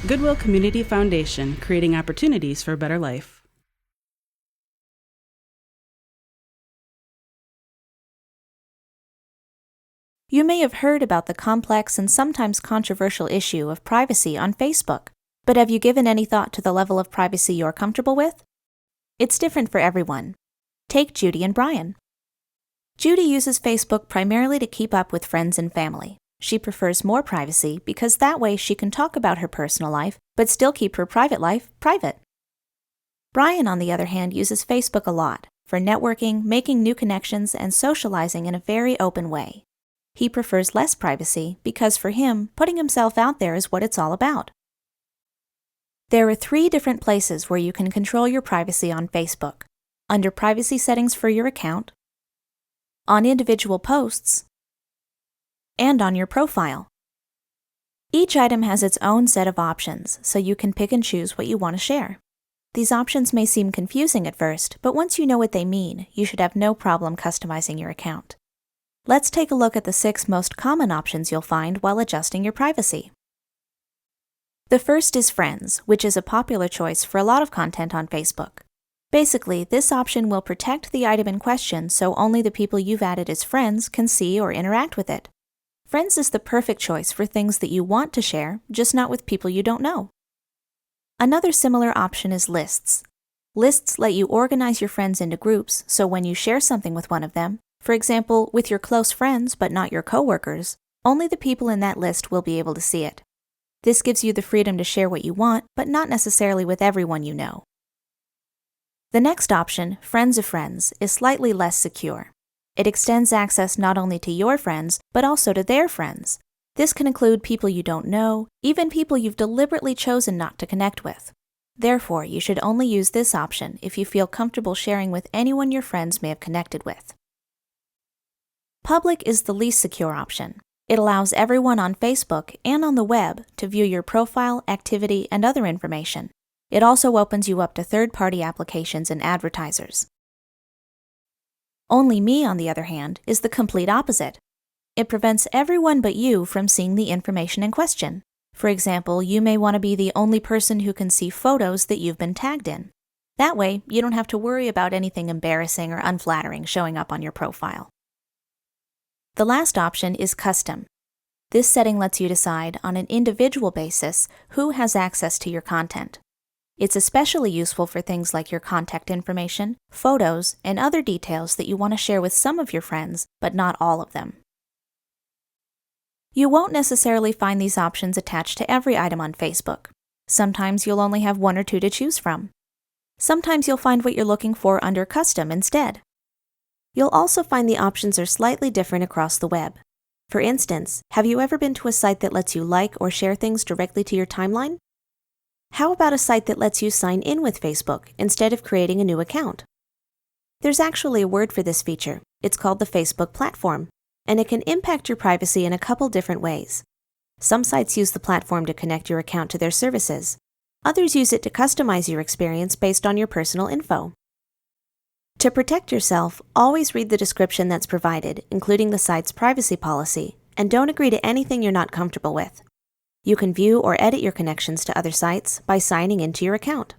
Goodwill Community Foundation, creating opportunities for a better life. You may have heard about the complex and sometimes controversial issue of privacy on Facebook, but have you given any thought to the level of privacy you're comfortable with? It's different for everyone. Take Judy and Brian. Judy uses Facebook primarily to keep up with friends and family. She prefers more privacy because that way she can talk about her personal life, but still keep her private life private. Brian, on the other hand, uses Facebook a lot for networking, making new connections, and socializing in a very open way. He prefers less privacy because for him, putting himself out there is what it's all about. There are 3 different places where you can control your privacy on Facebook: under privacy settings for your account, on individual posts, and on your profile. Each item has its own set of options, so you can pick and choose what you want to share. These options may seem confusing at first, but once you know what they mean, you should have no problem customizing your account. Let's take a look at the 6 most common options you'll find while adjusting your privacy. The first is Friends, which is a popular choice for a lot of content on Facebook. Basically, this option will protect the item in question so only the people you've added as friends can see or interact with it. Friends is the perfect choice for things that you want to share, just not with people you don't know. Another similar option is Lists. Lists let you organize your friends into groups, so when you share something with one of them, for example, with your close friends but not your coworkers, only the people in that list will be able to see it. This gives you the freedom to share what you want, but not necessarily with everyone you know. The next option, Friends of Friends, is slightly less secure. It extends access not only to your friends, but also to their friends. This can include people you don't know, even people you've deliberately chosen not to connect with. Therefore, you should only use this option if you feel comfortable sharing with anyone your friends may have connected with. Public is the least secure option. It allows everyone on Facebook and on the web to view your profile, activity, and other information. It also opens you up to third-party applications and advertisers. Only Me, on the other hand, is the complete opposite. It prevents everyone but you from seeing the information in question. For example, you may want to be the only person who can see photos that you've been tagged in. That way, you don't have to worry about anything embarrassing or unflattering showing up on your profile. The last option is Custom. This setting lets you decide on an individual basis who has access to your content. It's especially useful for things like your contact information, photos, and other details that you want to share with some of your friends, but not all of them. You won't necessarily find these options attached to every item on Facebook. Sometimes you'll only have 1 or 2 to choose from. Sometimes you'll find what you're looking for under Custom instead. You'll also find the options are slightly different across the web. For instance, have you ever been to a site that lets you like or share things directly to your timeline? How about a site that lets you sign in with Facebook instead of creating a new account? There's actually a word for this feature. It's called the Facebook platform, and it can impact your privacy in a couple different ways. Some sites use the platform to connect your account to their services. Others use it to customize your experience based on your personal info. To protect yourself, always read the description that's provided, including the site's privacy policy, and don't agree to anything you're not comfortable with. You can view or edit your connections to other sites by signing into your account.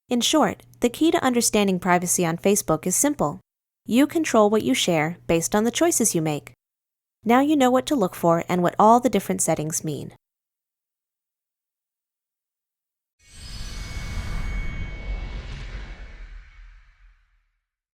In short, the key to understanding privacy on Facebook is simple. You control what you share based on the choices you make. Now you know what to look for and what all the different settings mean.